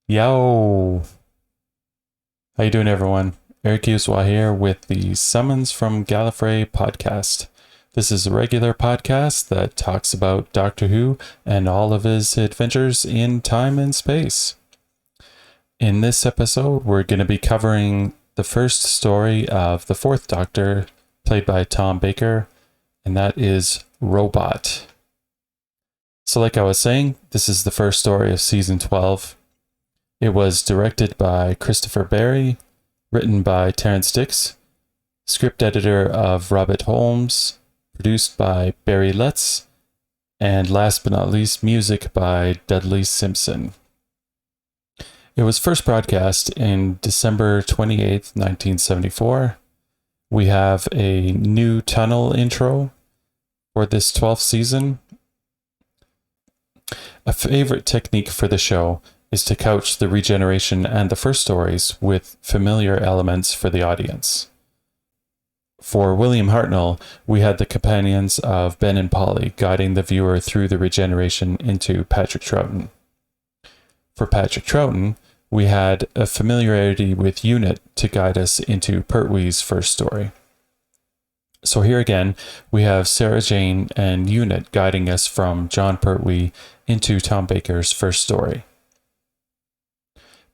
Yo, how you doing, everyone? Eric Uswa here with the Summons from Gallifrey podcast. This is a regular podcast that talks about Doctor Who and all of his adventures in time and space. In this episode, we're going to be covering the first story of the Fourth Doctor, played by Tom Baker, and that is Robot. So like I was saying, this is the first story of season 12. It was directed by Christopher Barry, written by Terrence Dix, script editor of Robert Holmes, produced by Barry Letts, and last but not least, music by Dudley Simpson. It was first broadcast in December 28th, 1974. We have a new tunnel intro for this 12th season. A favorite technique for the show is to couch the regeneration and the first stories with familiar elements for the audience. For William Hartnell, we had the companions of Ben and Polly guiding the viewer through the regeneration into Patrick Troughton. For Patrick Troughton, we had a familiarity with Unit to guide us into Pertwee's first story. So here again, we have Sarah Jane and Unit guiding us from John Pertwee into Tom Baker's first story.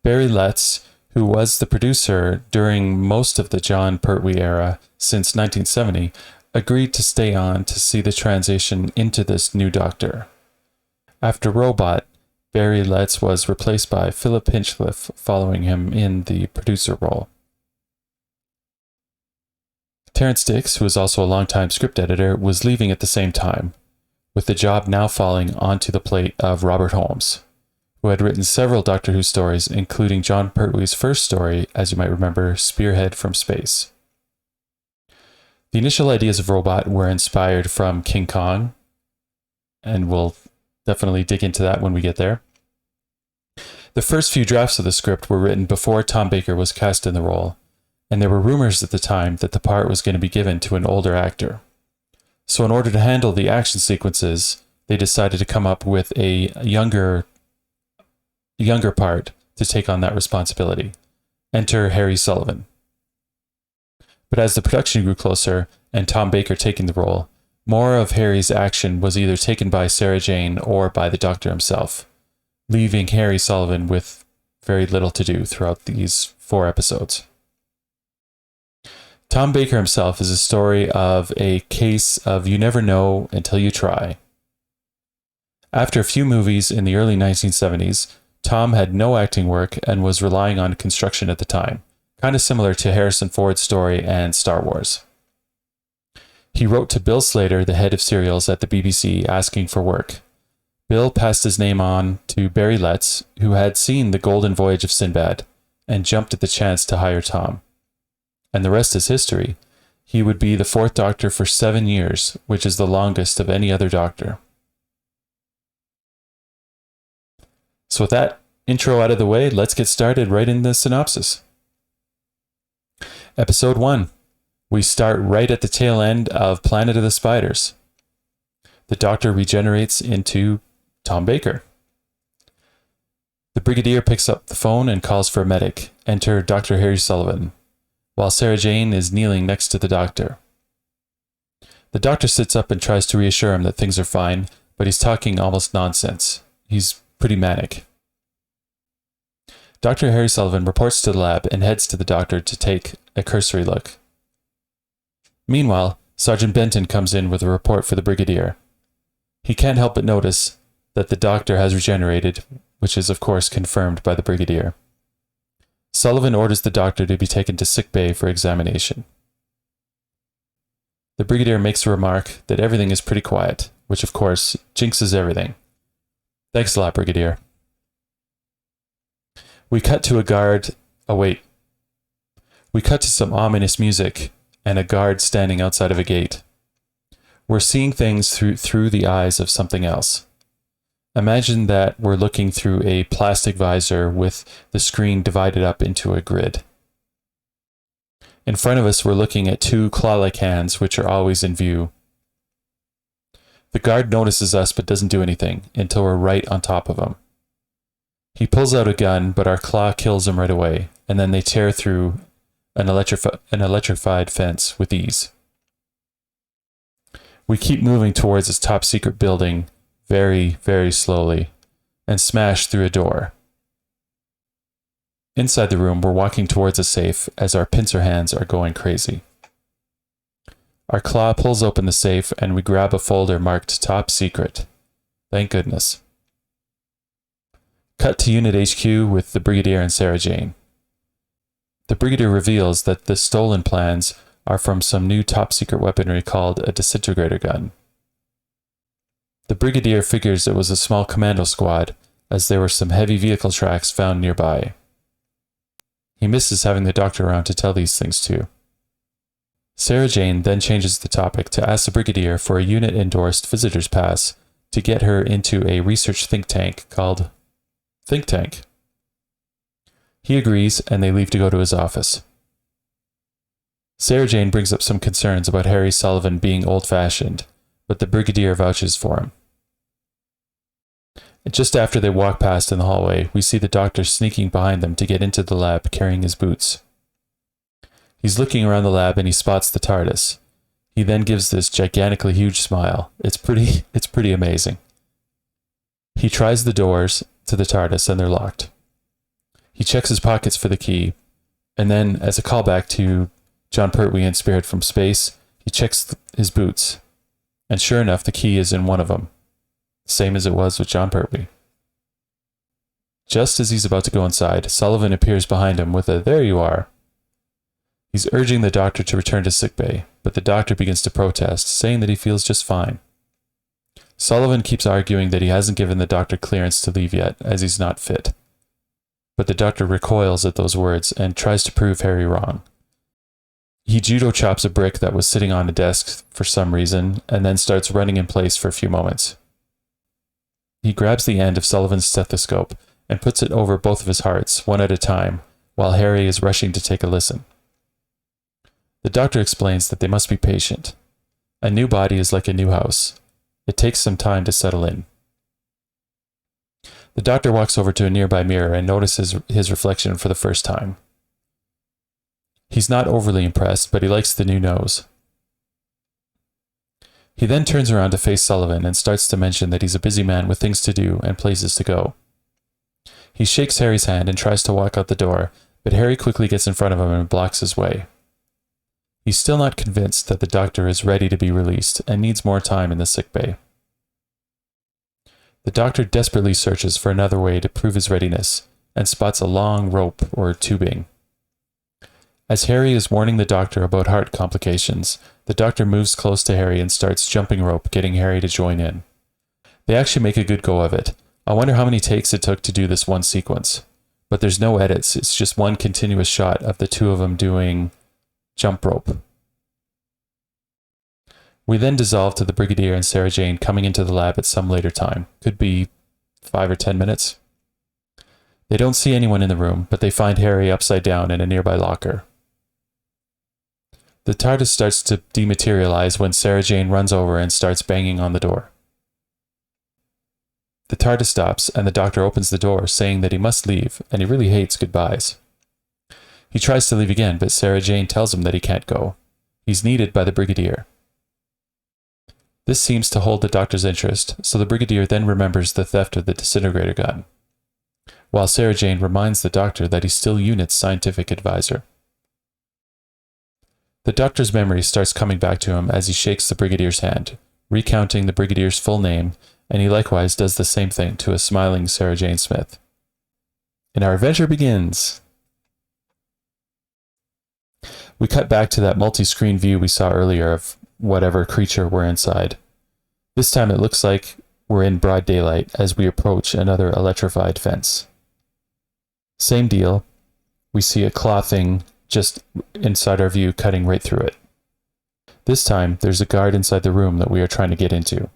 Barry Letts, who was the producer during most of the John Pertwee era since 1970, agreed to stay on to see the transition into this new Doctor. After Robot, Barry Letts was replaced by Philip Hinchcliffe, following him in the producer role. Terrence Dix, who was also a longtime script editor, was leaving at the same time, with the job now falling onto the plate of Robert Holmes, who had written several Doctor Who stories, including John Pertwee's first story, as you might remember, Spearhead from Space. The initial ideas of Robot were inspired from King Kong, and we'll definitely dig into that when we get there. The first few drafts of the script were written before Tom Baker was cast in the role, and there were rumors at the time that the part was going to be given to an older actor. So in order to handle the action sequences, they decided to come up with a younger part to take on that responsibility. Enter Harry Sullivan. But as the production grew closer and Tom Baker taking the role, more of Harry's action was either taken by Sarah Jane or by the Doctor himself, leaving Harry Sullivan with very little to do throughout these 4 episodes. Tom Baker himself is a story of a case of you never know until you try. After a few movies in the early 1970s, Tom had no acting work and was relying on construction at the time, kind of similar to Harrison Ford's story and Star Wars. He wrote to Bill Slater, the head of serials at the BBC, asking for work. Bill passed his name on to Barry Letts, who had seen The Golden Voyage of Sinbad, and jumped at the chance to hire Tom. And the rest is history. He would be the 4th Doctor for 7 years, which is the longest of any other Doctor. So with that intro out of the way, let's get started right in the synopsis. Episode 1. We start right at the tail end of Planet of the Spiders. The Doctor regenerates into Tom Baker. The Brigadier picks up the phone and calls for a medic. Enter Dr. Harry Sullivan, while Sarah Jane is kneeling next to the Doctor. The Doctor sits up and tries to reassure him that things are fine, but he's talking almost nonsense. He's pretty manic. Dr. Harry Sullivan reports to the lab and heads to the Doctor to take a cursory look. Meanwhile, Sergeant Benton comes in with a report for the Brigadier. He can't help but notice that the Doctor has regenerated, which is of course confirmed by the Brigadier. Sullivan orders the Doctor to be taken to sick bay for examination. The Brigadier makes a remark that everything is pretty quiet, which of course jinxes everything. Thanks a lot, Brigadier. We cut to We cut to some ominous music and a guard standing outside of a gate. We're seeing things through the eyes of something else. Imagine that we're looking through a plastic visor with the screen divided up into a grid. In front of us, we're looking at 2 claw-like hands, which are always in view. The guard notices us but doesn't do anything until we're right on top of him. He pulls out a gun, but our claw kills him right away, and then they tear through an electrified fence with ease. We keep moving towards this top secret building very, very slowly and smash through a door. Inside the room, we're walking towards a safe as our pincer hands are going crazy. Our claw pulls open the safe and we grab a folder marked Top Secret. Thank goodness. Cut to Unit HQ with the Brigadier and Sarah Jane. The Brigadier reveals that the stolen plans are from some new top secret weaponry called a disintegrator gun. The Brigadier figures it was a small commando squad, as there were some heavy vehicle tracks found nearby. He misses having the doctor around to tell these things to. Sarah Jane then changes the topic to ask the Brigadier for a unit-endorsed visitor's pass to get her into a research think tank called Think Tank. He agrees, and they leave to go to his office. Sarah Jane brings up some concerns about Harry Sullivan being old-fashioned, but the Brigadier vouches for him. Just after they walk past in the hallway, we see the doctor sneaking behind them to get into the lab carrying his boots. He's looking around the lab and he spots the TARDIS. He then gives this gigantically huge smile. It's pretty amazing. He tries the doors to the TARDIS and they're locked. He checks his pockets for the key, and then, as a callback to John Pertwee in Spirit from Space, he checks his boots, and sure enough, the key is in one of them, same as it was with John Pertwee. Just as he's about to go inside, Sullivan appears behind him with a "There you are." He's urging the doctor to return to sickbay, but the doctor begins to protest, saying that he feels just fine. Sullivan keeps arguing that he hasn't given the doctor clearance to leave yet, as he's not fit. But the doctor recoils at those words and tries to prove Harry wrong. He judo chops a brick that was sitting on a desk for some reason, and then starts running in place for a few moments. He grabs the end of Sullivan's stethoscope and puts it over both of his hearts, one at a time, while Harry is rushing to take a listen. The doctor explains that they must be patient. A new body is like a new house. It takes some time to settle in. The doctor walks over to a nearby mirror and notices his reflection for the first time. He's not overly impressed, but he likes the new nose. He then turns around to face Sullivan and starts to mention that he's a busy man with things to do and places to go. He shakes Harry's hand and tries to walk out the door, but Harry quickly gets in front of him and blocks his way. He's still not convinced that the doctor is ready to be released and needs more time in the sickbay. The doctor desperately searches for another way to prove his readiness and spots a long rope or tubing. As Harry is warning the doctor about heart complications, the doctor moves close to Harry and starts jumping rope, getting Harry to join in. They actually make a good go of it. I wonder how many takes it took to do this one sequence. But there's no edits, it's just one continuous shot of the two of them doing jump rope. We then dissolve to the Brigadier and Sarah Jane coming into the lab at some later time. Could be 5 or 10 minutes. They don't see anyone in the room, but they find Harry upside down in a nearby locker. The TARDIS starts to dematerialize when Sarah Jane runs over and starts banging on the door. The TARDIS stops and the doctor opens the door, saying that he must leave and he really hates goodbyes. He tries to leave again, but Sarah Jane tells him that he can't go. He's needed by the Brigadier. This seems to hold the doctor's interest, so the Brigadier then remembers the theft of the disintegrator gun, while Sarah Jane reminds the doctor that he's still UNIT's scientific advisor. The doctor's memory starts coming back to him as he shakes the Brigadier's hand, recounting the Brigadier's full name, and he likewise does the same thing to a smiling Sarah Jane Smith. And our adventure begins! We cut back to that multi-screen view we saw earlier of whatever creature we're inside. This time it looks like we're in broad daylight as we approach another electrified fence. Same deal. We see a claw thing just inside our view cutting right through it. This time there's a guard inside the room that we are trying to get into.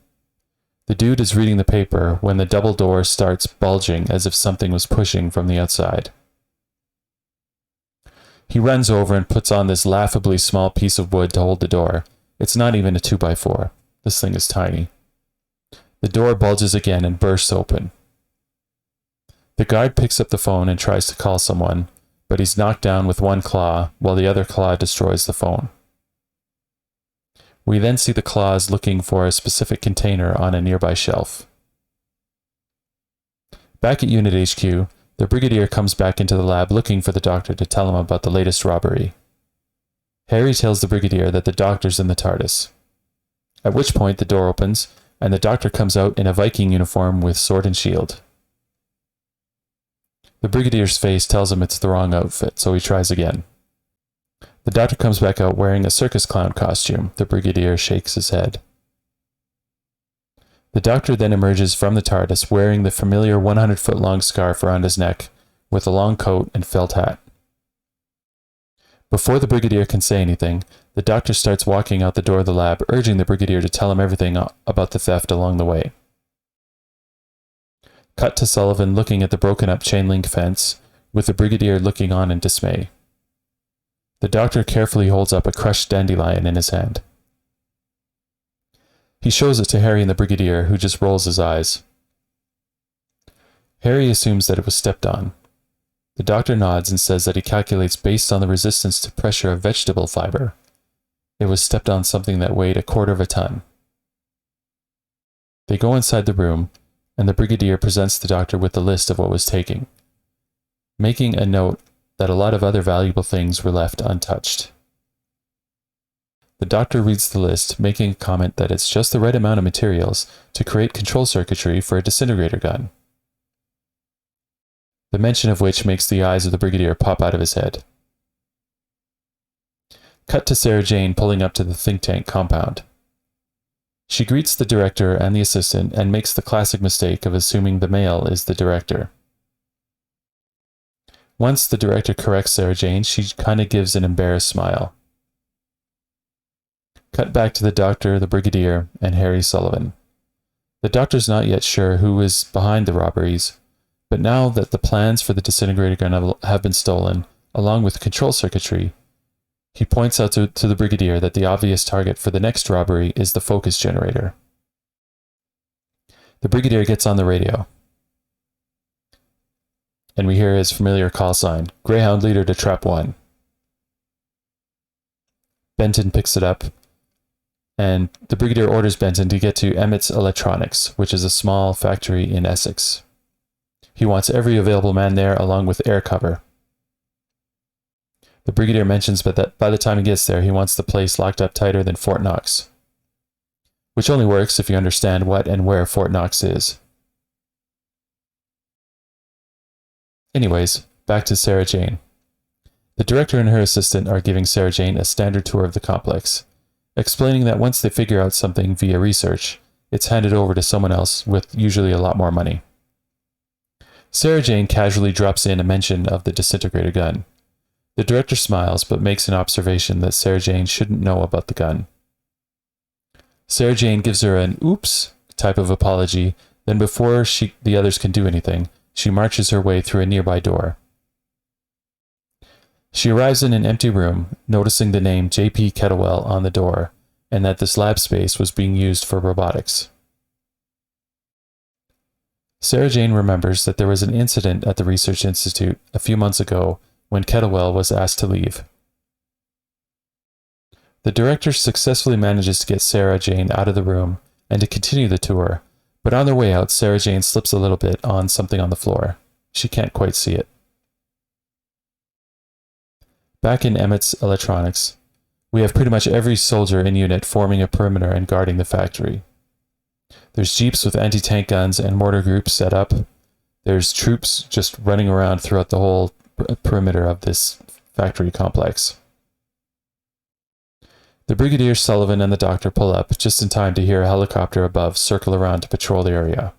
The dude is reading the paper when the double door starts bulging as if something was pushing from the outside. He runs over and puts on this laughably small piece of wood to hold the door. It's not even a 2x4. This thing is tiny. The door bulges again and bursts open. The guard picks up the phone and tries to call someone, but he's knocked down with one claw while the other claw destroys the phone. We then see the claws looking for a specific container on a nearby shelf. Back at Unit HQ, the Brigadier comes back into the lab looking for the Doctor to tell him about the latest robbery. Harry tells the Brigadier that the Doctor's in the TARDIS. At which point the door opens, and the Doctor comes out in a Viking uniform with sword and shield. The Brigadier's face tells him it's the wrong outfit, so he tries again. The Doctor comes back out wearing a circus clown costume. The Brigadier shakes his head. The Doctor then emerges from the TARDIS wearing the familiar 100-foot-long scarf around his neck, with a long coat and felt hat. Before the Brigadier can say anything, the Doctor starts walking out the door of the lab, urging the Brigadier to tell him everything about the theft along the way. Cut to Sullivan looking at the broken-up chain-link fence, with the Brigadier looking on in dismay. The Doctor carefully holds up a crushed dandelion in his hand. He shows it to Harry and the Brigadier, who just rolls his eyes. Harry assumes that it was stepped on. The Doctor nods and says that he calculates based on the resistance to pressure of vegetable fiber. It was stepped on something that weighed 1/4 ton. They go inside the room, and the Brigadier presents the Doctor with the list of what was taken, making a note that a lot of other valuable things were left untouched. The Doctor reads the list, making a comment that it's just the right amount of materials to create control circuitry for a disintegrator gun. The mention of which makes the eyes of the Brigadier pop out of his head. Cut to Sarah Jane pulling up to the think tank compound. She greets the director and the assistant and makes the classic mistake of assuming the male is the director. Once the director corrects Sarah Jane, she kind of gives an embarrassed smile. Cut back to the Doctor, the Brigadier, and Harry Sullivan. The Doctor's not yet sure who is behind the robberies, but now that the plans for the disintegrator gun have been stolen, along with control circuitry, he points out to the Brigadier that the obvious target for the next robbery is the focus generator. The Brigadier gets on the radio, and we hear his familiar call sign, Greyhound Leader to Trap 1. Benton picks it up, and the Brigadier orders Benton to get to Emmett's Electronics, which is a small factory in Essex. He wants every available man there along with air cover. The Brigadier mentions that by the time he gets there, he wants the place locked up tighter than Fort Knox, which only works if you understand what and where Fort Knox is. Anyways, back to Sarah Jane. The director and her assistant are giving Sarah Jane a standard tour of the complex, explaining that once they figure out something via research, it's handed over to someone else with usually a lot more money. Sarah Jane casually drops in a mention of the disintegrator gun. The director smiles, but makes an observation that Sarah Jane shouldn't know about the gun. Sarah Jane gives her an oops type of apology, then before the others can do anything, she marches her way through a nearby door. She arrives in an empty room, noticing the name J.P. Kettlewell on the door, and that this lab space was being used for robotics. Sarah Jane remembers that there was an incident at the Research Institute a few months ago when Kettlewell was asked to leave. The director successfully manages to get Sarah Jane out of the room and to continue the tour, but on their way out, Sarah Jane slips a little bit on something on the floor. She can't quite see it. Back in Emmett's Electronics, we have pretty much every soldier in unit forming a perimeter and guarding the factory. There's jeeps with anti-tank guns and mortar groups set up. There's troops just running around throughout the whole perimeter of this factory complex. The Brigadier, Sullivan, and the Doctor pull up just in time to hear a helicopter above circle around to patrol the area.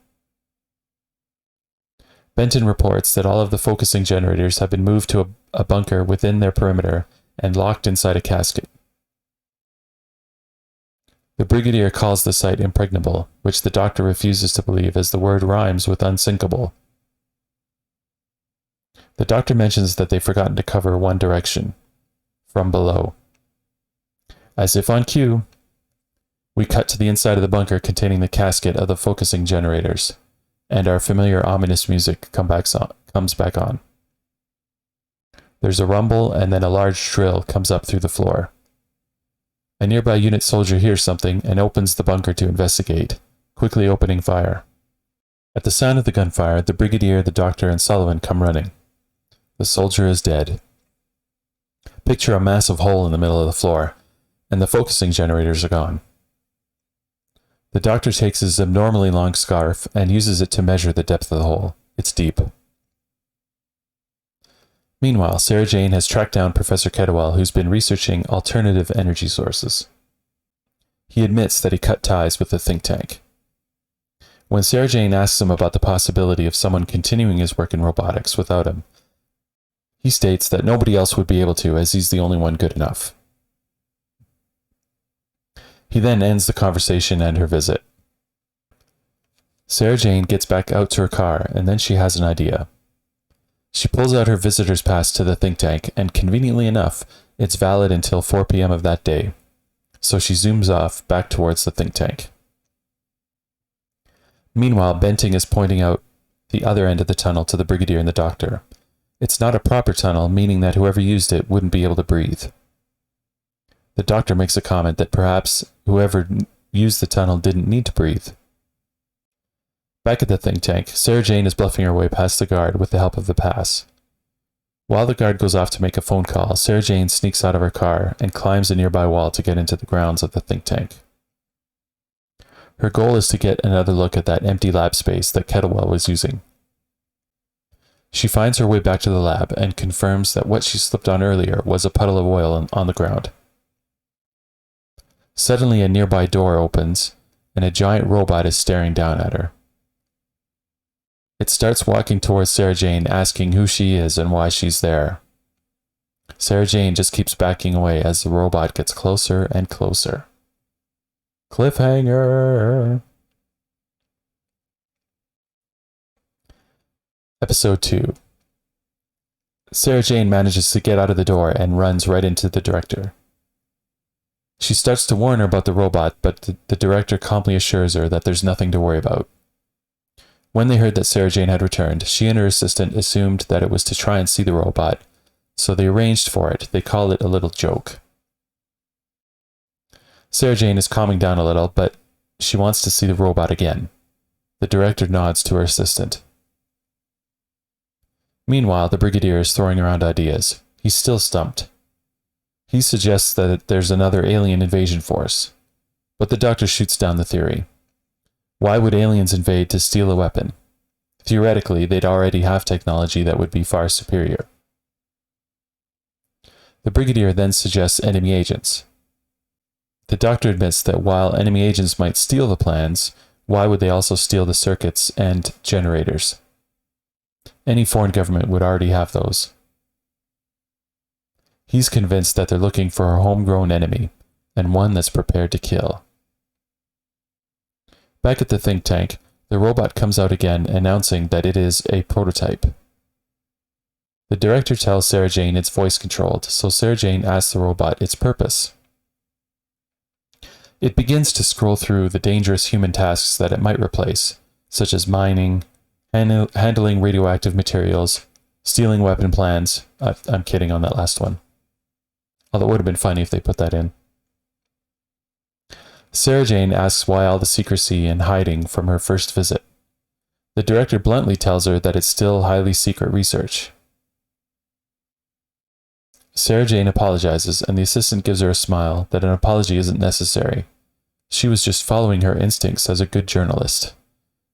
Benton reports that all of the focusing generators have been moved to a bunker within their perimeter and locked inside a casket. The Brigadier calls the site impregnable, which the Doctor refuses to believe as the word rhymes with unsinkable. The Doctor mentions that they've forgotten to cover one direction, from below. As if on cue, we cut to the inside of the bunker containing the casket of the focusing generators. and our familiar ominous music comes back on. There's a rumble, and then a large drill comes up through the floor. A nearby unit soldier hears something and opens the bunker to investigate, quickly opening fire. At the sound of the gunfire, the brigadier, the doctor, and Sullivan come running. The soldier is dead. Picture a massive hole in the middle of the floor, and the focusing generators are gone. The doctor takes his abnormally long scarf and uses it to measure the depth of the hole. It's deep. Meanwhile, Sarah Jane has tracked down Professor Kettlewell, who's been researching alternative energy sources. He admits that he cut ties with the think tank. When Sarah Jane asks him about the possibility of someone continuing his work in robotics without him, he states that nobody else would be able to, as he's the only one good enough. He then ends the conversation and her visit. Sarah Jane gets back out to her car, and then she has an idea. She pulls out her visitor's pass to the think tank, and conveniently enough, it's valid until 4 p.m. of that day. So she zooms off back towards the think tank. Meanwhile, Benting is pointing out the other end of the tunnel to the brigadier and the doctor. It's not a proper tunnel, meaning that whoever used it wouldn't be able to breathe. The doctor makes a comment that perhaps whoever used the tunnel didn't need to breathe. Back at the think tank, Sarah Jane is bluffing her way past the guard with the help of the pass. While the guard goes off to make a phone call, Sarah Jane sneaks out of her car and climbs a nearby wall to get into the grounds of the think tank. Her goal is to get another look at that empty lab space that Kettlewell was using. She finds her way back to the lab and confirms that what she slipped on earlier was a puddle of oil on the ground. Suddenly, a nearby door opens, and a giant robot is staring down at her. It starts walking towards Sarah Jane, asking who she is and why she's there. Sarah Jane just keeps backing away as the robot gets closer and closer. Cliffhanger! Episode 2. Sarah Jane manages to get out of the door and runs right into the director. She starts to warn her about the robot, but the director calmly assures her that there's nothing to worry about. When they heard that Sarah Jane had returned, she and her assistant assumed that it was to try and see the robot, so they arranged for it. They called it a little joke. Sarah Jane is calming down a little, but she wants to see the robot again. The director nods to her assistant. Meanwhile, the brigadier is throwing around ideas. He's still stumped. He suggests that there's another alien invasion force, but the doctor shoots down the theory. Why would aliens invade to steal a weapon? Theoretically, they'd already have technology that would be far superior. The brigadier then suggests enemy agents. The doctor admits that while enemy agents might steal the plans, why would they also steal the circuits and generators? Any foreign government would already have those. He's convinced that they're looking for a homegrown enemy, and one that's prepared to kill. Back at the think tank, the robot comes out again, announcing that it is a prototype. The director tells Sarah Jane it's voice-controlled, so Sarah Jane asks the robot its purpose. It begins to scroll through the dangerous human tasks that it might replace, such as mining, handling radioactive materials, stealing weapon plans. I'm kidding on that last one. Although it would have been funny if they put that in. Sarah Jane asks why all the secrecy and hiding from her first visit. The director bluntly tells her that it's still highly secret research. Sarah Jane apologizes, and the assistant gives her a smile that an apology isn't necessary. She was just following her instincts as a good journalist.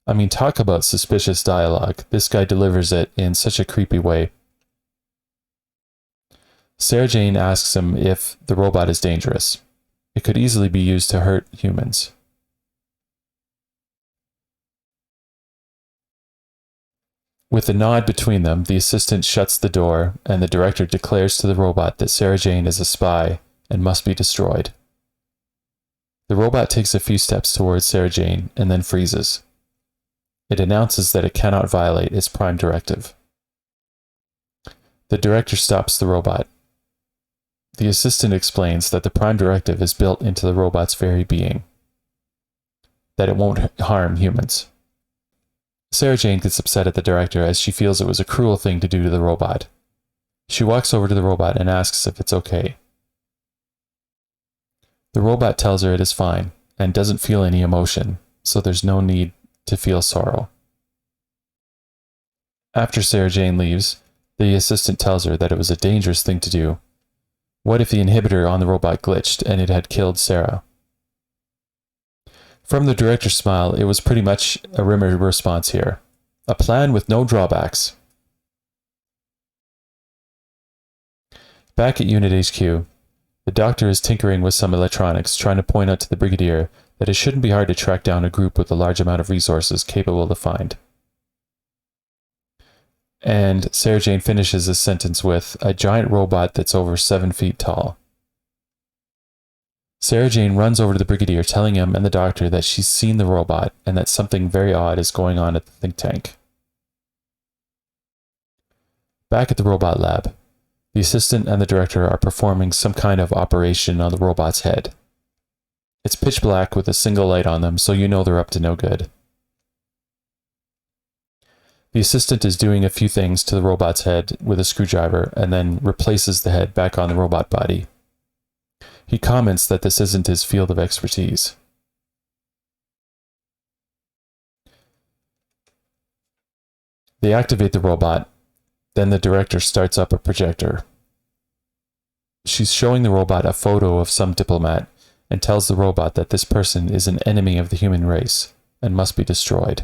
I mean, talk about suspicious dialogue. This guy delivers it in such a creepy way. Sarah Jane asks him if the robot is dangerous. It could easily be used to hurt humans. With a nod between them, the assistant shuts the door, and the director declares to the robot that Sarah Jane is a spy and must be destroyed. The robot takes a few steps towards Sarah Jane and then freezes. It announces that it cannot violate its prime directive. The director stops the robot. The assistant explains that the prime directive is built into the robot's very being, that it won't harm humans. Sarah Jane gets upset at the director as she feels it was a cruel thing to do to the robot. She walks over to the robot and asks if it's okay. The robot tells her it is fine and doesn't feel any emotion, so there's no need to feel sorrow. After Sarah Jane leaves, the assistant tells her that it was a dangerous thing to do. What if the inhibitor on the robot glitched and it had killed Sarah? From the director's smile, it was pretty much a Rimmer response here. A plan with no drawbacks. Back at Unit HQ, the doctor is tinkering with some electronics, trying to point out to the Brigadier that it shouldn't be hard to track down a group with a large amount of resources capable to find. And Sarah Jane finishes his sentence with a giant robot that's over 7 feet tall. Sarah Jane runs over to the Brigadier, telling him and the doctor that she's seen the robot and that something very odd is going on at the think tank. Back at the robot lab, the assistant and the director are performing some kind of operation on the robot's head. It's pitch black with a single light on them, so you know they're up to no good. The assistant is doing a few things to the robot's head with a screwdriver and then replaces the head back on the robot body. He comments that this isn't his field of expertise. They activate the robot, then the director starts up a projector. She's showing the robot a photo of some diplomat and tells the robot that this person is an enemy of the human race and must be destroyed.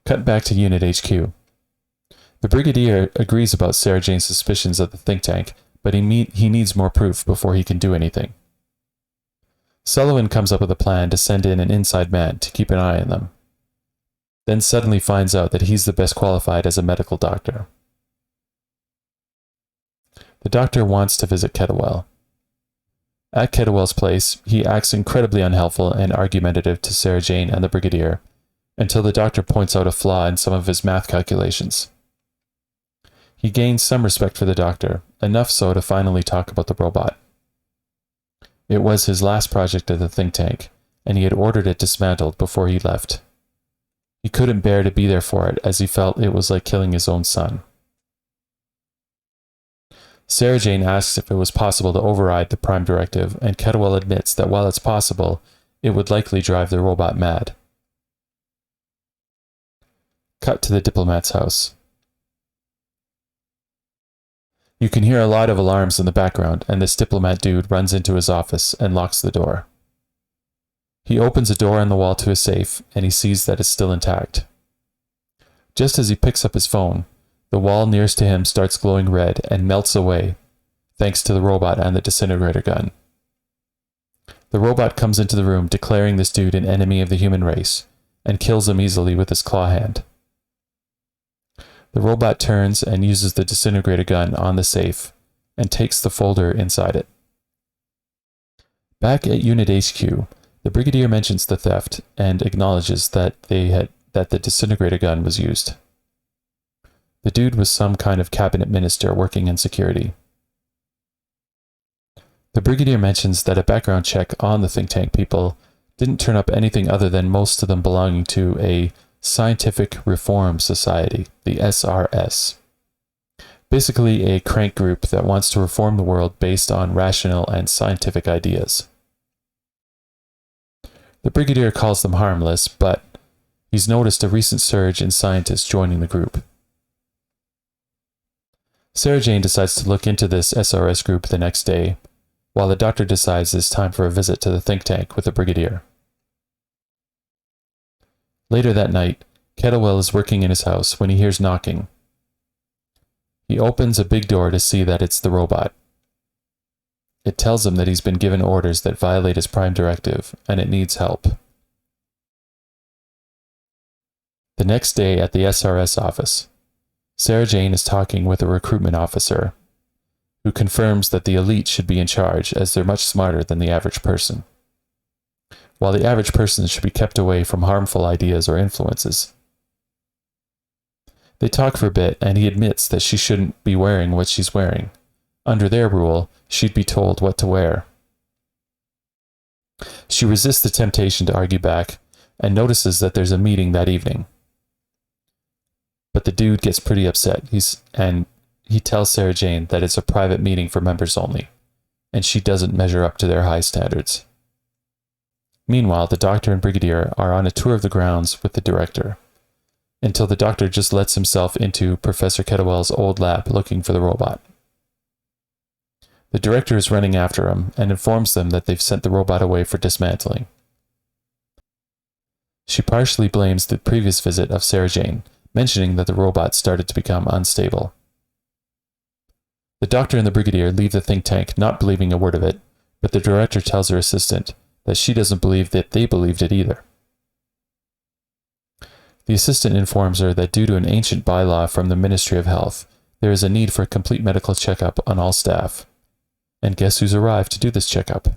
Cut back to Unit HQ. The Brigadier agrees about Sarah Jane's suspicions of the think tank, but he needs more proof before he can do anything. Sullivan comes up with a plan to send in an inside man to keep an eye on them, then suddenly finds out that he's the best qualified as a medical doctor. The doctor wants to visit Kettlewell. At Kettlewell's place, he acts incredibly unhelpful and argumentative to Sarah Jane and the Brigadier, until the doctor points out a flaw in some of his math calculations. He gains some respect for the doctor, enough so to finally talk about the robot. It was his last project at the think tank, and he had ordered it dismantled before he left. He couldn't bear to be there for it, as he felt it was like killing his own son. Sarah Jane asks if it was possible to override the Prime Directive, and Kettlewell admits that while it's possible, it would likely drive the robot mad. Cut to the diplomat's house. You can hear a lot of alarms in the background, and this diplomat dude runs into his office and locks the door. He opens a door on the wall to a safe, and he sees that it's still intact. Just as he picks up his phone, the wall nearest to him starts glowing red and melts away, thanks to the robot and the disintegrator gun. The robot comes into the room, declaring this dude an enemy of the human race, and kills him easily with his claw hand. The robot turns and uses the disintegrator gun on the safe, and takes the folder inside it. Back at Unit HQ, the Brigadier mentions the theft and acknowledges that the disintegrator gun was used. The dude was some kind of cabinet minister working in security. The Brigadier mentions that a background check on the think tank people didn't turn up anything other than most of them belonging to a Scientific Reform Society, the SRS. Basically a crank group that wants to reform the world based on rational and scientific ideas. The Brigadier calls them harmless, but he's noticed a recent surge in scientists joining the group. Sarah Jane decides to look into this SRS group the next day, while the doctor decides it's time for a visit to the think tank with the Brigadier. Later that night, Kettlewell is working in his house when he hears knocking. He opens a big door to see that it's the robot. It tells him that he's been given orders that violate his Prime Directive, and it needs help. The next day at the SRS office, Sarah Jane is talking with a recruitment officer, who confirms that the elite should be in charge as they're much smarter than the average person, while the average person should be kept away from harmful ideas or influences. They talk for a bit, and he admits that she shouldn't be wearing what she's wearing. Under their rule, she'd be told what to wear. She resists the temptation to argue back, and notices that there's a meeting that evening. But the dude gets pretty upset. He tells Sarah Jane that it's a private meeting for members only, and she doesn't measure up to their high standards. Meanwhile, the Doctor and Brigadier are on a tour of the grounds with the director, until the Doctor just lets himself into Professor Kettlewell's old lab looking for the robot. The director is running after him and informs them that they've sent the robot away for dismantling. She partially blames the previous visit of Sarah Jane, mentioning that the robot started to become unstable. The Doctor and the Brigadier leave the think tank not believing a word of it, but the director tells her assistant that she doesn't believe that they believed it either. The assistant informs her that due to an ancient bylaw from the Ministry of Health, there is a need for a complete medical checkup on all staff. And guess who's arrived to do this checkup?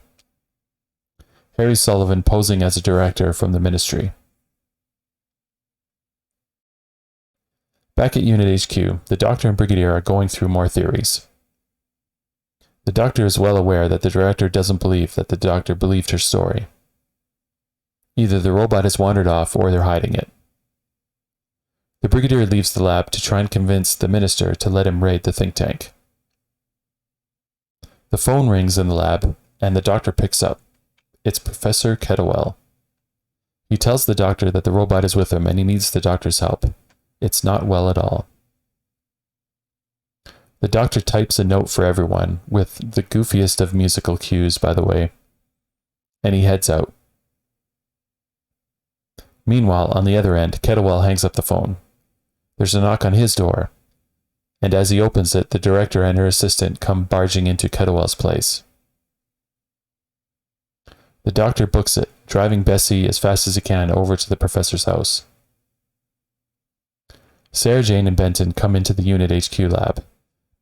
Harry Sullivan, posing as a director from the ministry. Back at Unit HQ, the Doctor and Brigadier are going through more theories. The Doctor is well aware that the director doesn't believe that the Doctor believed her story. Either the robot has wandered off or they're hiding it. The Brigadier leaves the lab to try and convince the minister to let him raid the think tank. The phone rings in the lab, and the Doctor picks up. It's Professor Kettlewell. He tells the Doctor that the robot is with him and he needs the Doctor's help. It's not well at all. The Doctor types a note for everyone, with the goofiest of musical cues, by the way, and he heads out. Meanwhile, on the other end, Kettlewell hangs up the phone. There's a knock on his door, and as he opens it, the director and her assistant come barging into Kettlewell's place. The Doctor books it, driving Bessie as fast as he can over to the professor's house. Sarah Jane and Benton come into the Unit HQ lab.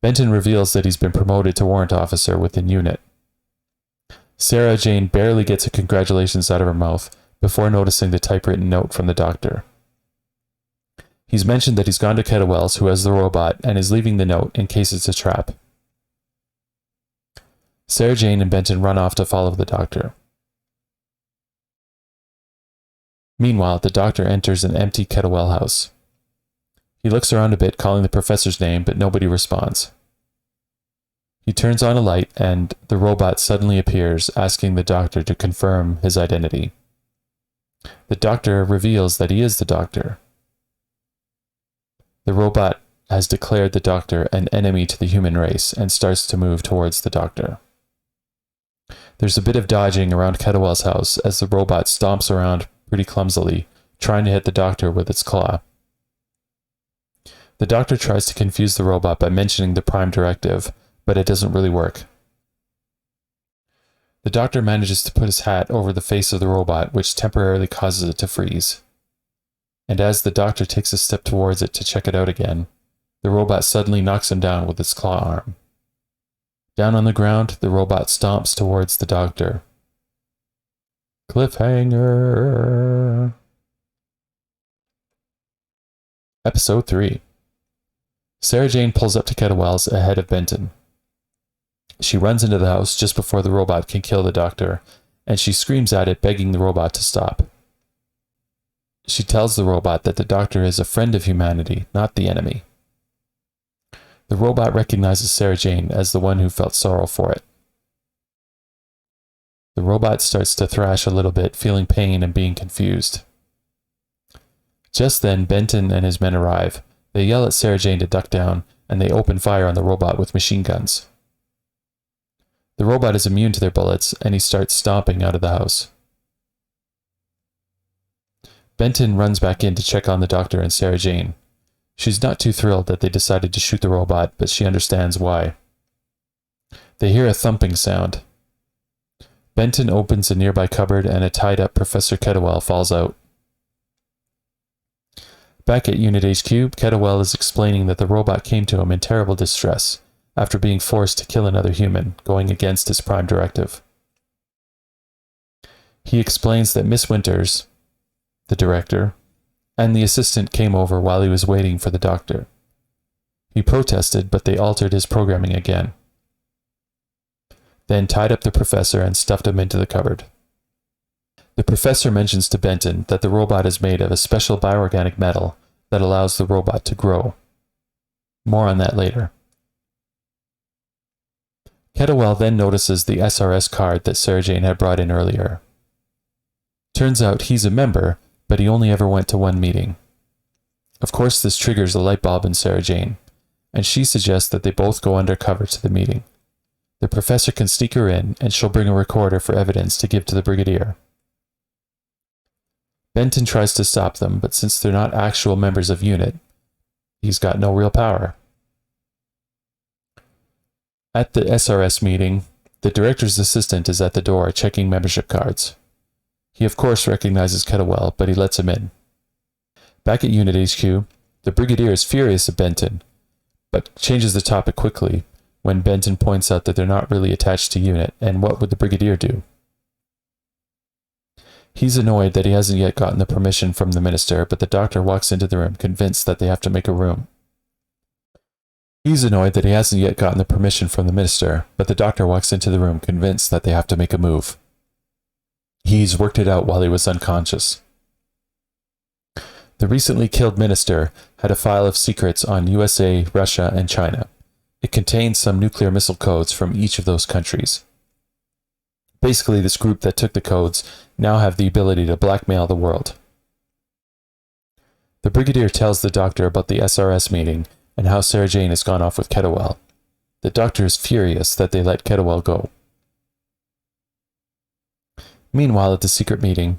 Benton reveals that he's been promoted to warrant officer within Unit. Sarah Jane barely gets a congratulations out of her mouth before noticing the typewritten note from the Doctor. He's mentioned that he's gone to Kettlewell's, who has the robot, and is leaving the note in case it's a trap. Sarah Jane and Benton run off to follow the Doctor. Meanwhile, the Doctor enters an empty Kettlewell house. He looks around a bit, calling the professor's name, but nobody responds. He turns on a light, and the robot suddenly appears, asking the Doctor to confirm his identity. The Doctor reveals that he is the Doctor. The robot has declared the Doctor an enemy to the human race and starts to move towards the Doctor. There's a bit of dodging around Kettlewell's house as the robot stomps around pretty clumsily, trying to hit the Doctor with its claw. The Doctor tries to confuse the robot by mentioning the Prime Directive, but it doesn't really work. The Doctor manages to put his hat over the face of the robot, which temporarily causes it to freeze. And as the Doctor takes a step towards it to check it out again, the robot suddenly knocks him down with its claw arm. Down on the ground, the robot stomps towards the Doctor. Cliffhanger! Episode 3. Sarah Jane pulls up to Kettlewell's ahead of Benton. She runs into the house just before the robot can kill the Doctor, and she screams at it, begging the robot to stop. She tells the robot that the Doctor is a friend of humanity, not the enemy. The robot recognizes Sarah Jane as the one who felt sorrow for it. The robot starts to thrash a little bit, feeling pain and being confused. Just then, Benton and his men arrive. They yell at Sarah Jane to duck down, and they open fire on the robot with machine guns. The robot is immune to their bullets, and he starts stomping out of the house. Benton runs back in to check on the Doctor and Sarah Jane. She's not too thrilled that they decided to shoot the robot, but she understands why. They hear a thumping sound. Benton opens a nearby cupboard, and a tied-up Professor Kettlewell falls out. Back at Unit HQ, Kettlewell is explaining that the robot came to him in terrible distress after being forced to kill another human, going against his Prime Directive. He explains that Miss Winters, the director, and the assistant came over while he was waiting for the Doctor. He protested, but they altered his programming again. Then tied up the professor and stuffed him into the cupboard. The professor mentions to Benton that the robot is made of a special bioorganic metal that allows the robot to grow. More on that later. Kettlewell then notices the SRS card that Sarah Jane had brought in earlier. Turns out he's a member, but he only ever went to one meeting. Of course, this triggers a light bulb in Sarah Jane, and she suggests that they both go undercover to the meeting. The professor can sneak her in, and she'll bring a recorder for evidence to give to the brigadier. Benton tries to stop them, but since they're not actual members of UNIT, he's got no real power. At the SRS meeting, the director's assistant is at the door checking membership cards. He of course recognizes Kettlewell, but he lets him in. Back at Unit HQ, the brigadier is furious at Benton, but changes the topic quickly when Benton points out that they're not really attached to UNIT, and what would the brigadier do? He's annoyed that he hasn't yet gotten the permission from the minister, but the doctor walks into the room convinced that they have to make a room. He's annoyed that he hasn't yet gotten the permission from the minister, but the doctor walks into the room convinced that they have to make a move. He's worked it out while he was unconscious. The recently killed minister had a file of secrets on USA, Russia, and China. It contains some nuclear missile codes from each of those countries. Basically, this group that took the codes now have the ability to blackmail the world. The brigadier tells the doctor about the SRS meeting and how Sarah Jane has gone off with Kettlewell. The doctor is furious that they let Kettlewell go. Meanwhile, at the secret meeting,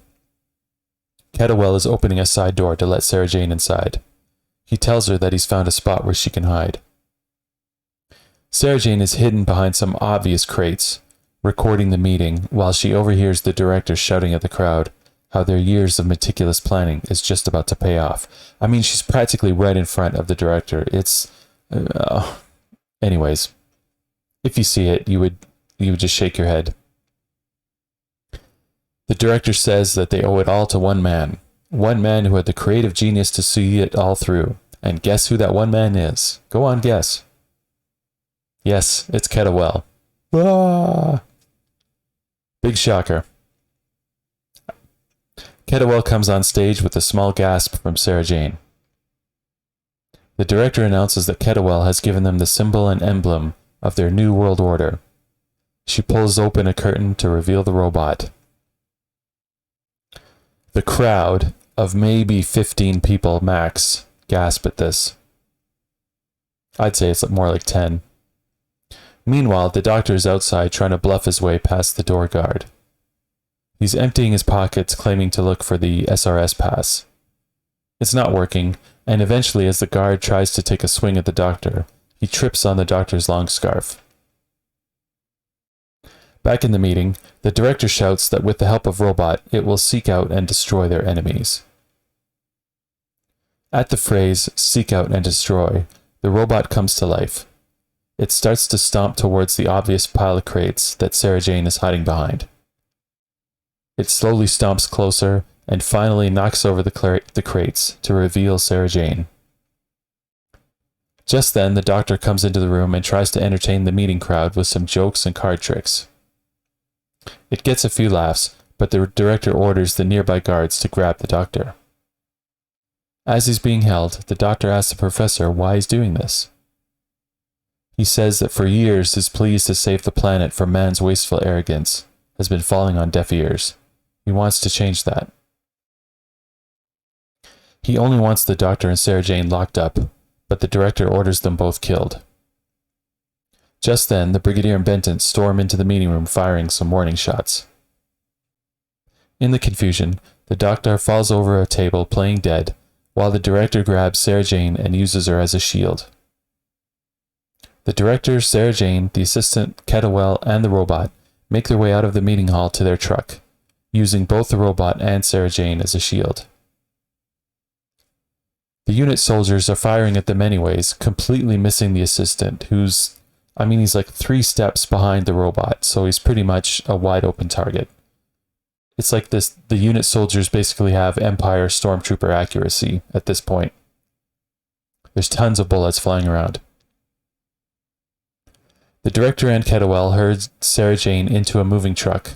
Kettlewell is opening a side door to let Sarah Jane inside. He tells her that he's found a spot where she can hide. Sarah Jane is hidden behind some obvious crates, recording the meeting while she overhears the director shouting at the crowd how their years of meticulous planning is just about to pay off. I mean, she's practically right in front of the director. It's... anyways, if you see it, you would just shake your head. The director says that they owe it all to one man who had the creative genius to see it all through. And guess who that one man is? Go on, guess. Yes, it's Kettlewell. Ah! Big shocker. Kettlewell comes on stage with a small gasp from Sarah Jane. The director announces that Kettlewell has given them the symbol and emblem of their new world order. She pulls open a curtain to reveal the robot. The crowd, of maybe 15 people max, gasp at this. I'd say it's more like 10. Meanwhile, the doctor is outside trying to bluff his way past the door guard. He's emptying his pockets, claiming to look for the SRS pass. It's not working, and eventually, as the guard tries to take a swing at the doctor, he trips on the doctor's long scarf. Back in the meeting, the director shouts that with the help of Robot, it will seek out and destroy their enemies. At the phrase, seek out and destroy, the robot comes to life. It starts to stomp towards the obvious pile of crates that Sarah Jane is hiding behind. It slowly stomps closer and finally knocks over the crates to reveal Sarah Jane. Just then, the doctor comes into the room and tries to entertain the meeting crowd with some jokes and card tricks. It gets a few laughs, but the director orders the nearby guards to grab the doctor. As he's being held, the doctor asks the professor why he's doing this. He says that for years his pleas to save the planet from man's wasteful arrogance has been falling on deaf ears. He wants to change that. He only wants the doctor and Sarah Jane locked up, but the director orders them both killed. Just then, the brigadier and Benton storm into the meeting room firing some warning shots. In the confusion, the doctor falls over a table playing dead, while the director grabs Sarah Jane and uses her as a shield. The director, Sarah Jane, the assistant, Kettlewell, and the robot make their way out of the meeting hall to their truck, using both the robot and Sarah Jane as a shield. The unit soldiers are firing at them anyways, completely missing the assistant, he's like 3 steps behind the robot, so he's pretty much a wide open target. It's like the unit soldiers basically have Empire Stormtrooper accuracy at this point. There's tons of bullets flying around. The director and Kettlewell herd Sarah Jane into a moving truck,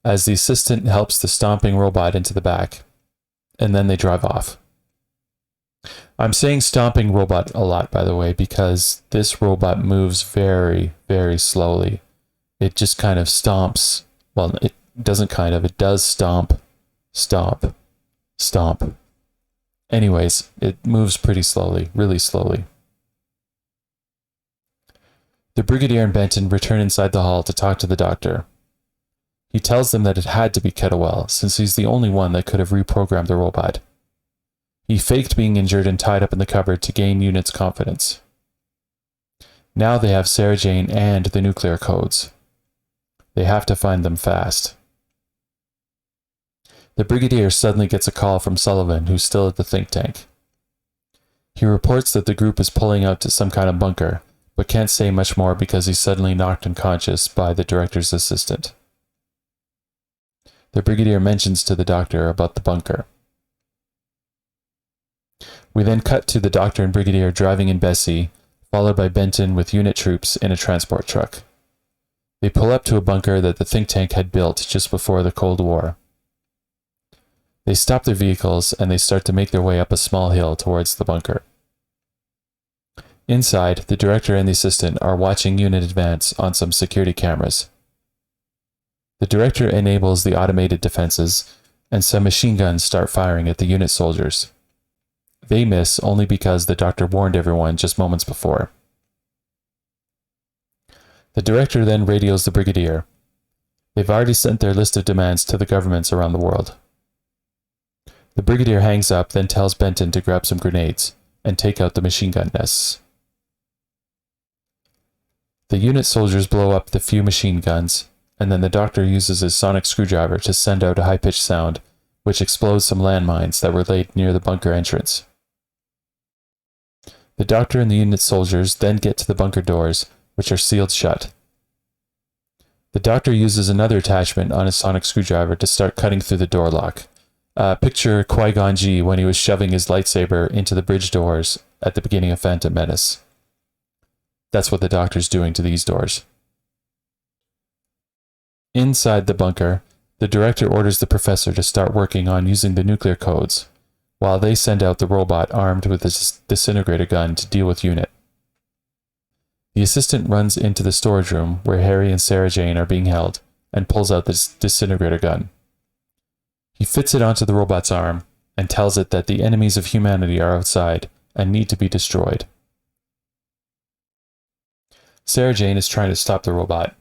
as the assistant helps the stomping robot into the back, and then they drive off. I'm saying stomping robot a lot, by the way, because this robot moves very, very slowly. It just kind of stomps. Well, it doesn't kind of. It does stomp, stomp, stomp. Anyways, it moves pretty slowly, really slowly. The Brigadier and Benton return inside the hall to talk to the doctor. He tells them that it had to be Kettlewell, since he's the only one that could have reprogrammed the robot. He faked being injured and tied up in the cupboard to gain Unit's confidence. Now they have Sarah Jane and the nuclear codes. They have to find them fast. The Brigadier suddenly gets a call from Sullivan, who's still at the think tank. He reports that the group is pulling out to some kind of bunker, but can't say much more because he's suddenly knocked unconscious by the director's assistant. The Brigadier mentions to the doctor about the bunker. We then cut to the doctor and Brigadier driving in Bessie, followed by Benton with unit troops in a transport truck. They pull up to a bunker that the think tank had built just before the Cold War. They stop their vehicles and they start to make their way up a small hill towards the bunker. Inside, the director and the assistant are watching Unit advance on some security cameras. The director enables the automated defenses, and some machine guns start firing at the Unit soldiers. They miss only because the doctor warned everyone just moments before. The director then radios the Brigadier. They've already sent their list of demands to the governments around the world. The Brigadier hangs up, then tells Benton to grab some grenades and take out the machine gun nests. The Unit soldiers blow up the few machine guns, and then the doctor uses his sonic screwdriver to send out a high-pitched sound, which explodes some landmines that were laid near the bunker entrance. The doctor and the Unit soldiers then get to the bunker doors, which are sealed shut. The doctor uses another attachment on his sonic screwdriver to start cutting through the door lock. Picture Qui-Gon Jinn when he was shoving his lightsaber into the bridge doors at the beginning of Phantom Menace. That's what the doctor's doing to these doors. Inside the bunker, the director orders the professor to start working on using the nuclear codes, while they send out the robot armed with a disintegrator gun to deal with Unit. The assistant runs into the storage room where Harry and Sarah Jane are being held and pulls out the disintegrator gun. He fits it onto the robot's arm and tells it that the enemies of humanity are outside and need to be destroyed. Sarah Jane is trying to stop the robot,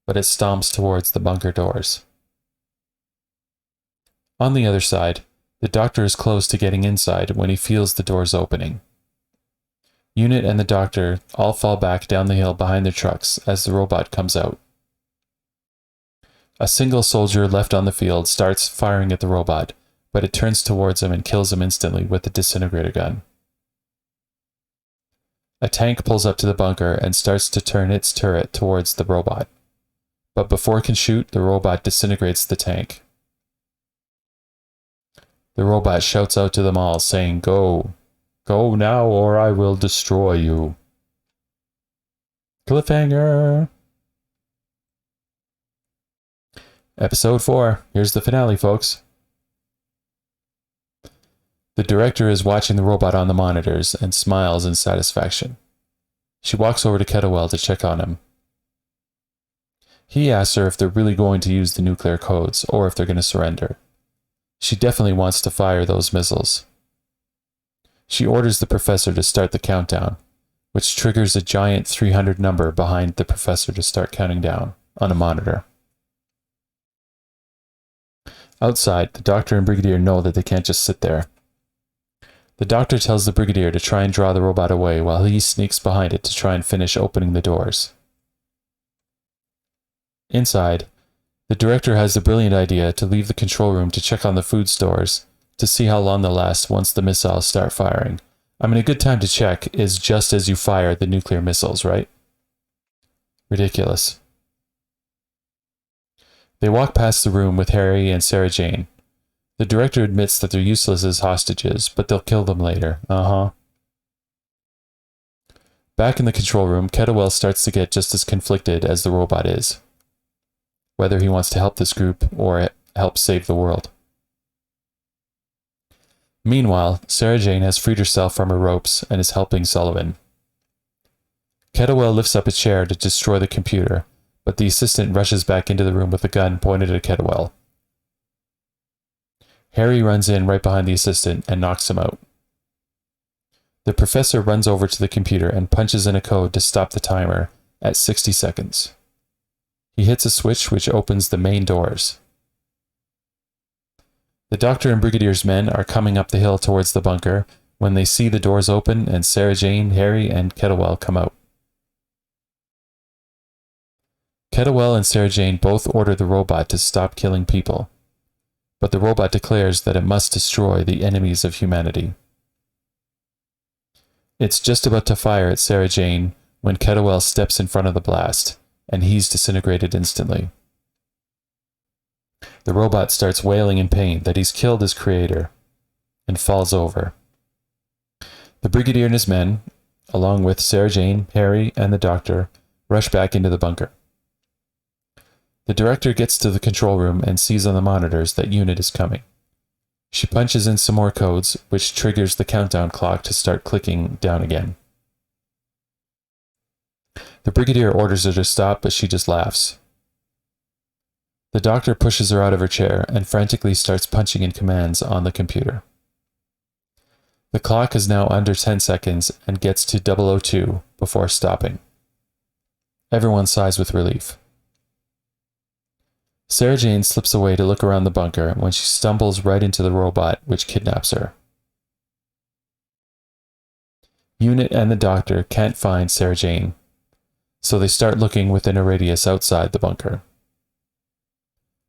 but it stomps towards the bunker doors. On the other side, the doctor is close to getting inside when he feels the doors opening. Unit and the doctor all fall back down the hill behind their trucks as the robot comes out. A single soldier left on the field starts firing at the robot, but it turns towards him and kills him instantly with the disintegrator gun. A tank pulls up to the bunker and starts to turn its turret towards the robot. But before it can shoot, the robot disintegrates the tank. The robot shouts out to them all, saying, "Go! Go now, or I will destroy you." Cliffhanger! Episode 4. Here's the finale, folks. The director is watching the robot on the monitors and smiles in satisfaction. She walks over to Kettlewell to check on him. He asks her if they're really going to use the nuclear codes or if they're going to surrender. She definitely wants to fire those missiles. She orders the professor to start the countdown, which triggers a giant 300 number behind the professor to start counting down on a monitor. Outside, the doctor and Brigadier know that they can't just sit there. The doctor tells the Brigadier to try and draw the robot away while he sneaks behind it to try and finish opening the doors. Inside, the director has the brilliant idea to leave the control room to check on the food stores to see how long they'll last once the missiles start firing. I mean, a good time to check is just as you fire the nuclear missiles, right? Ridiculous. They walk past the room with Harry and Sarah Jane. The director admits that they're useless as hostages, but they'll kill them later. Back in the control room, Kettlewell starts to get just as conflicted as the robot is. whether he wants to help this group or help save the world. Meanwhile, Sarah Jane has freed herself from her ropes and is helping Sullivan. Kettlewell lifts up a chair to destroy the computer, but the assistant rushes back into the room with a gun pointed at Kettlewell. Harry runs in right behind the assistant and knocks him out. The professor runs over to the computer and punches in a code to stop the timer at 60 seconds. He hits a switch which opens the main doors. The Doctor and Brigadier's men are coming up the hill towards the bunker when they see the doors open and Sarah Jane, Harry, and Kettlewell come out. Kettlewell and Sarah Jane both order the robot to stop killing people, but the robot declares that it must destroy the enemies of humanity. It's just about to fire at Sarah Jane when Kettlewell steps in front of the blast, and he's disintegrated instantly. The robot starts wailing in pain that he's killed his creator, and falls over. The Brigadier and his men, along with Sarah Jane, Harry, and the Doctor, rush back into the bunker. The director gets to the control room and sees on the monitors that Unit is coming. She punches in some more codes, which triggers the countdown clock to start clicking down again. The Brigadier orders her to stop, but she just laughs. The Doctor pushes her out of her chair and frantically starts punching in commands on the computer. The clock is now under 10 seconds and gets to 002 before stopping. Everyone sighs with relief. Sarah Jane slips away to look around the bunker when she stumbles right into the robot, which kidnaps her. Unit and the Doctor can't find Sarah Jane, so they start looking within a radius outside the bunker.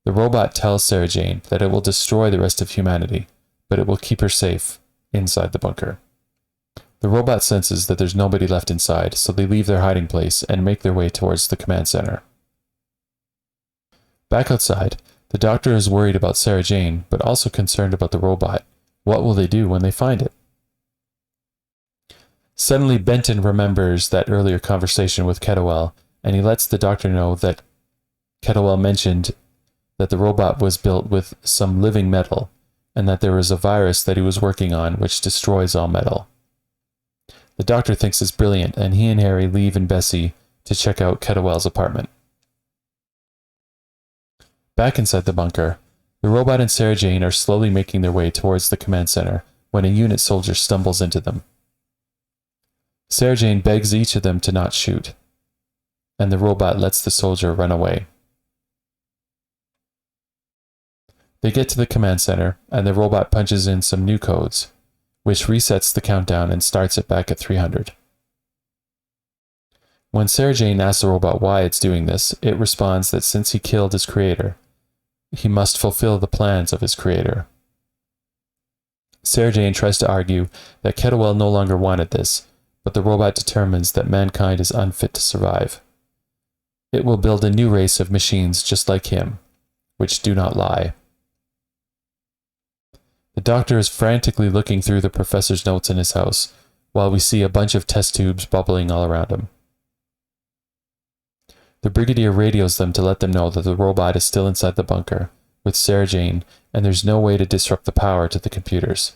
The robot tells Sarah Jane that it will destroy the rest of humanity, but it will keep her safe inside the bunker. The robot senses that there's nobody left inside, so they leave their hiding place and make their way towards the command center. Back outside, the Doctor is worried about Sarah Jane, but also concerned about the robot. What will they do when they find it? Suddenly, Benton remembers that earlier conversation with Kettlewell, and he lets the Doctor know that Kettlewell mentioned that the robot was built with some living metal, and that there was a virus that he was working on which destroys all metal. The Doctor thinks it's brilliant, and he and Harry leave in Bessie to check out Kettlewell's apartment. Back inside the bunker, the robot and Sarah Jane are slowly making their way towards the command center when a unit soldier stumbles into them. Sarah Jane begs each of them to not shoot, and the robot lets the soldier run away. They get to the command center, and the robot punches in some new codes, which resets the countdown and starts it back at 300. When Sarah Jane asks the robot why it's doing this, it responds that since he killed his creator, he must fulfill the plans of his creator. Sarah Jane tries to argue that Kettlewell no longer wanted this, but the robot determines that mankind is unfit to survive. It will build a new race of machines just like him, which do not lie. The Doctor is frantically looking through the professor's notes in his house, while we see a bunch of test tubes bubbling all around him. The Brigadier radios them to let them know that the robot is still inside the bunker, with Sarah Jane, and there's no way to disrupt the power to the computers.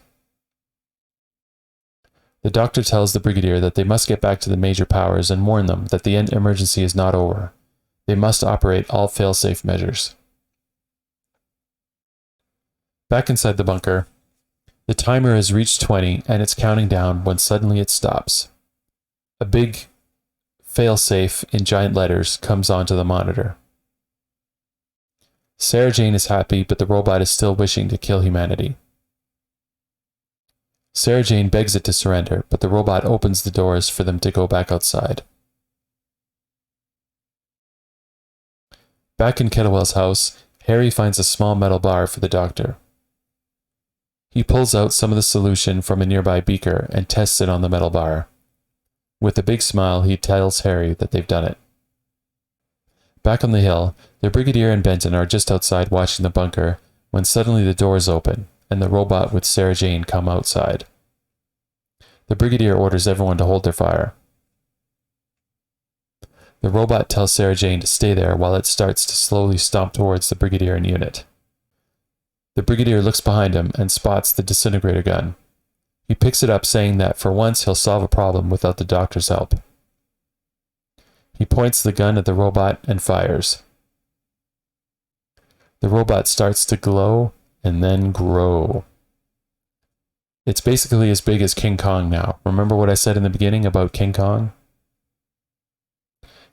The Doctor tells the Brigadier that they must get back to the major powers and warn them that the emergency is not over. They must operate all fail-safe measures. Back inside the bunker, the timer has reached 20 and it's counting down when suddenly it stops. A big fail-safe in giant letters comes onto the monitor. Sarah Jane is happy, but the robot is still wishing to kill humanity. Sarah Jane begs it to surrender, but the robot opens the doors for them to go back outside. Back in Kettlewell's house, Harry finds a small metal bar for the Doctor. He pulls out some of the solution from a nearby beaker and tests it on the metal bar. With a big smile, he tells Harry that they've done it. Back on the hill, the Brigadier and Benton are just outside watching the bunker when suddenly the doors open and the robot with Sarah Jane come outside. The Brigadier orders everyone to hold their fire. The robot tells Sarah Jane to stay there while it starts to slowly stomp towards the Brigadier and unit. The Brigadier looks behind him and spots the disintegrator gun. He picks it up, saying that for once he'll solve a problem without the doctor's help. He points the gun at the robot and fires. The robot starts to glow and then grow. It's basically as big as King Kong now. Remember what I said in the beginning about King Kong?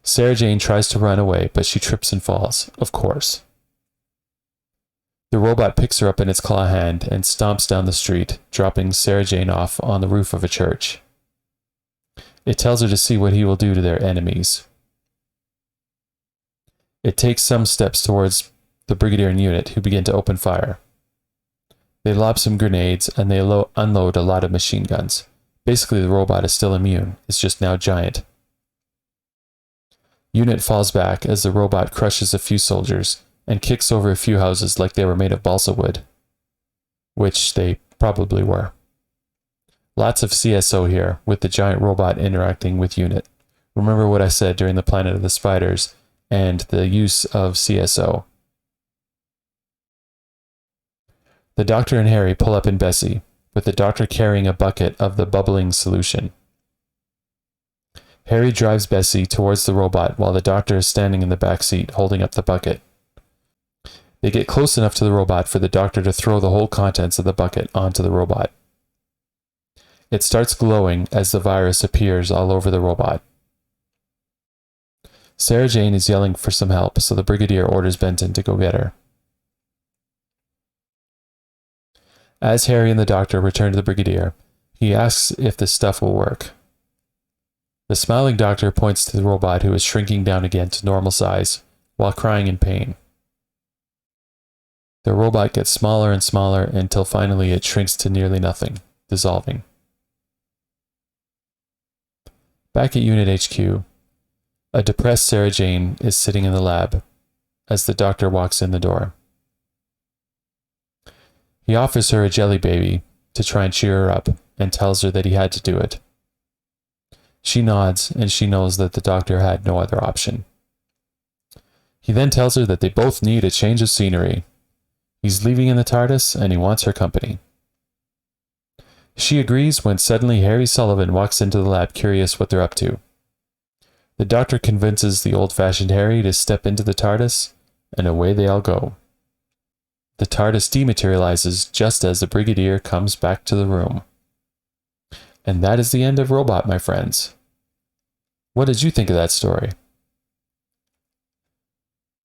Sarah Jane tries to run away, but she trips and falls, of course. The robot picks her up in its claw hand and stomps down the street, dropping Sarah Jane off on the roof of a church. It tells her to see what he will do to their enemies. It takes some steps towards the Brigadier and unit, who begin to open fire. They lob some grenades, and they unload a lot of machine guns. Basically, the robot is still immune. It's just now giant. Unit falls back as the robot crushes a few soldiers and kicks over a few houses like they were made of balsa wood, which they probably were. Lots of CSO here, with the giant robot interacting with unit. Remember what I said during the Planet of the Spiders and the use of CSO. The Doctor and Harry pull up in Bessie, with the Doctor carrying a bucket of the bubbling solution. Harry drives Bessie towards the robot while the Doctor is standing in the back seat holding up the bucket. They get close enough to the robot for the Doctor to throw the whole contents of the bucket onto the robot. It starts glowing as the virus appears all over the robot. Sarah Jane is yelling for some help, so the Brigadier orders Benton to go get her. As Harry and the Doctor return to the Brigadier, he asks if this stuff will work. The smiling Doctor points to the robot, who is shrinking down again to normal size while crying in pain. The robot gets smaller and smaller until finally it shrinks to nearly nothing, dissolving. Back at Unit HQ, a depressed Sarah Jane is sitting in the lab as the Doctor walks in the door. He offers her a jelly baby to try and cheer her up and tells her that he had to do it. She nods, and she knows that the Doctor had no other option. He then tells her that they both need a change of scenery. He's leaving in the TARDIS, and he wants her company. She agrees when suddenly Harry Sullivan walks into the lab, curious what they're up to. The Doctor convinces the old-fashioned Harry to step into the TARDIS, and away they all go. The TARDIS dematerializes just as the Brigadier comes back to the room. And that is the end of Robot, my friends. What did you think of that story?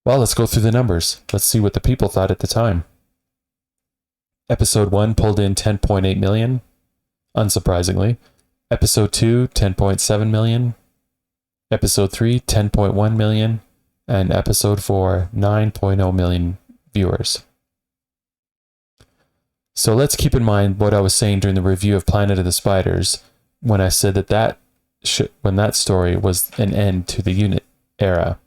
Well, let's go through the numbers. Let's see what the people thought at the time. Episode 1 pulled in 10.8 million, unsurprisingly. Episode 2, 10.7 million. Episode 3, 10.1 million. And Episode 4, 9.0 million viewers. So let's keep in mind what I was saying during the review of Planet of the Spiders when I said that when that story was an end to the unit era.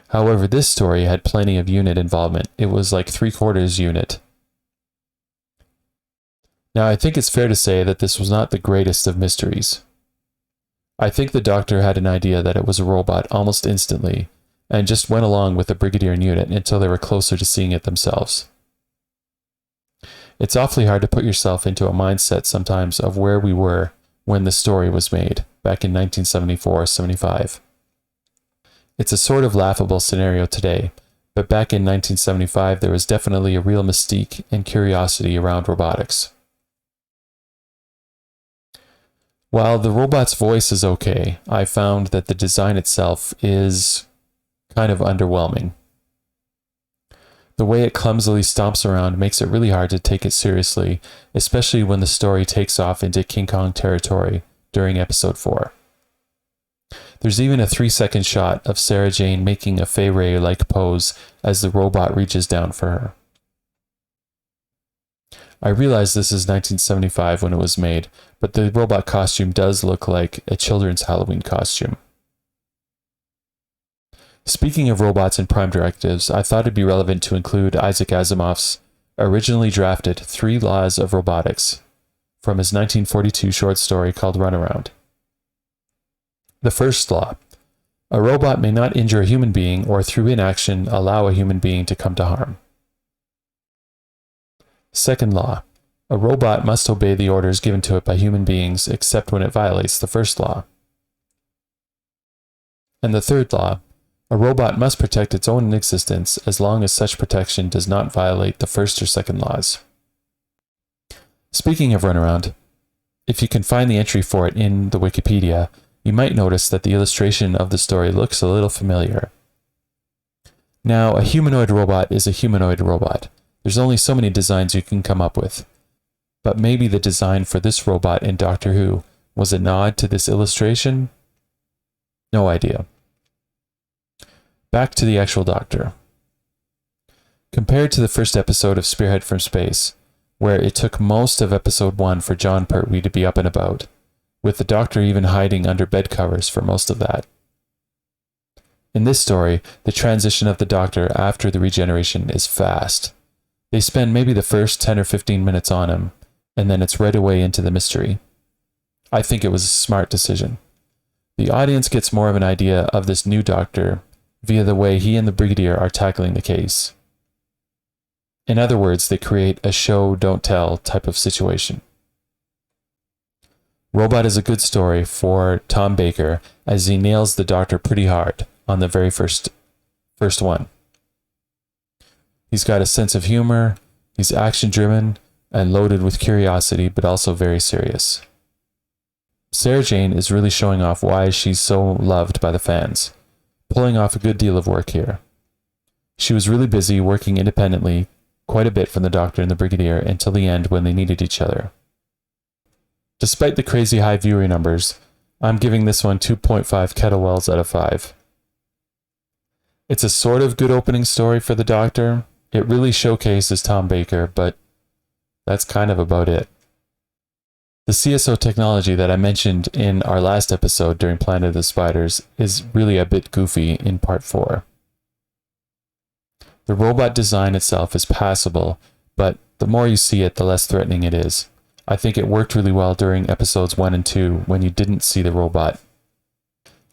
However, this story had plenty of unit involvement. It was like 3/4 unit. Now, I think it's fair to say that this was not the greatest of mysteries. I think the Doctor had an idea that it was a robot almost instantly, and just went along with the Brigadier and unit until they were closer to seeing it themselves. It's awfully hard to put yourself into a mindset sometimes of where we were when the story was made, back in 1974-75. It's a sort of laughable scenario today, but back in 1975 there was definitely a real mystique and curiosity around robotics. While the robot's voice is okay, I found that the design itself is kind of underwhelming. The way it clumsily stomps around makes it really hard to take it seriously, especially when the story takes off into King Kong territory during Episode 4. There's even a 3-second shot of Sarah Jane making a Fay Wray-like pose as the robot reaches down for her. I realize this is 1975 when it was made, but the robot costume does look like a children's Halloween costume. Speaking of robots and prime directives, I thought it'd be relevant to include Isaac Asimov's originally drafted 3 Laws of Robotics from his 1942 short story called Runaround. The first law: A robot may not injure a human being or through inaction allow a human being to come to harm. Second law. A robot must obey the orders given to it by human beings except when it violates the first law. And the third law. A robot must protect its own existence as long as such protection does not violate the first or second laws. Speaking of runaround, if you can find the entry for it in the Wikipedia, you might notice that the illustration of the story looks a little familiar. Now, a humanoid robot is a humanoid robot. There's only so many designs you can come up with. But maybe the design for this robot in Doctor Who was a nod to this illustration? No idea. Back to the actual Doctor. Compared to the first episode of Spearhead from Space, where it took most of episode 1 for John Pertwee to be up and about, with the Doctor even hiding under bed covers for most of that. In this story, the transition of the Doctor after the regeneration is fast. They spend maybe the first 10 or 15 minutes on him, and then it's right away into the mystery. I think it was a smart decision. The audience gets more of an idea of this new Doctor via the way he and the Brigadier are tackling the case. In other words, they create a show, don't tell type of situation. Robot is a good story for Tom Baker as he nails the Doctor pretty hard on the very first one. He's got a sense of humor, he's action-driven and loaded with curiosity, but also very serious. Sarah Jane is really showing off why she's so loved by the fans, pulling off a good deal of work here. She was really busy working independently quite a bit from the Doctor and the Brigadier until the end when they needed each other. Despite the crazy high viewing numbers, I'm giving this one 2.5 kettlewells out of 5. It's a sort of good opening story for the Doctor. It really showcases Tom Baker, but that's kind of about it. The CSO technology that I mentioned in our last episode during Planet of the Spiders is really a bit goofy in part 4. The robot design itself is passable, but the more you see it, the less threatening it is. I think it worked really well during episodes 1 and 2 when you didn't see the robot.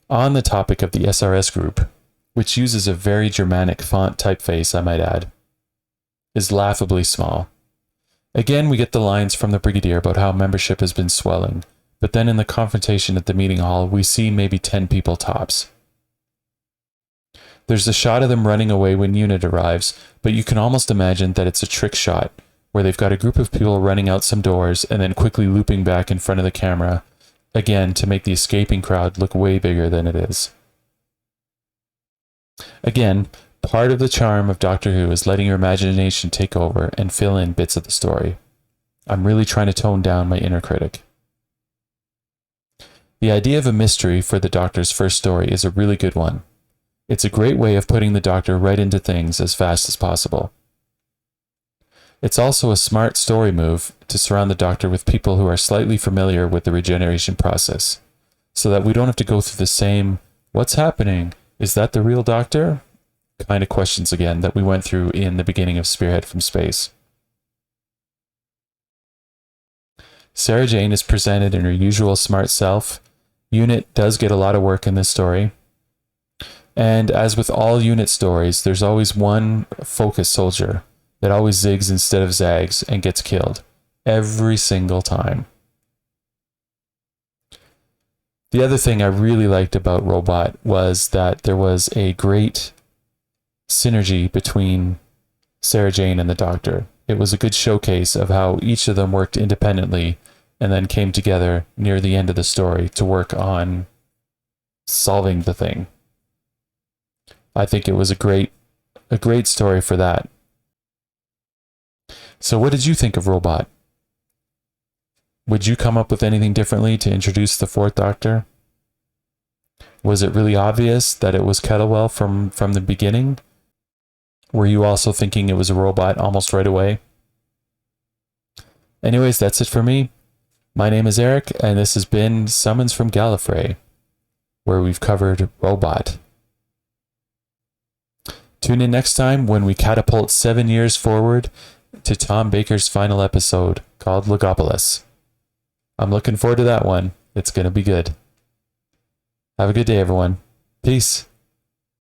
On the topic of the SRS group, which uses a very Germanic font typeface, I might add, is laughably small. Again, we get the lines from the Brigadier about how membership has been swelling, but then in the confrontation at the meeting hall, we see maybe 10 people tops. There's a shot of them running away when Unit arrives, but you can almost imagine that it's a trick shot, where they've got a group of people running out some doors and then quickly looping back in front of the camera, again to make the escaping crowd look way bigger than it is. Again, part of the charm of Doctor Who is letting your imagination take over and fill in bits of the story. I'm really trying to tone down my inner critic. The idea of a mystery for the Doctor's first story is a really good one. It's a great way of putting the Doctor right into things as fast as possible. It's also a smart story move to surround the Doctor with people who are slightly familiar with the regeneration process, so that we don't have to go through the same, "What's happening? Is that the real Doctor?" kind of questions again that we went through in the beginning of Spearhead from Space. Sarah Jane is presented in her usual smart self. Unit does get a lot of work in this story. And as with all Unit stories, there's always one focus soldier that always zigs instead of zags and gets killed. Every single time. The other thing I really liked about Robot was that there was a great synergy between Sarah Jane and the Doctor. It was a good showcase of how each of them worked independently and then came together near the end of the story to work on solving the thing. I think it was a great story for that. So what did you think of Robot? Would you come up with anything differently to introduce the fourth Doctor? Was it really obvious that it was Kettlewell from the beginning? Were you also thinking it was a robot almost right away? Anyways, that's it for me. My name is Eric, and this has been Summons from Gallifrey, where we've covered Robot. Tune in next time when we catapult 7 years forward to Tom Baker's final episode called Logopolis. I'm looking forward to that one. It's going to be good. Have a good day, everyone. Peace.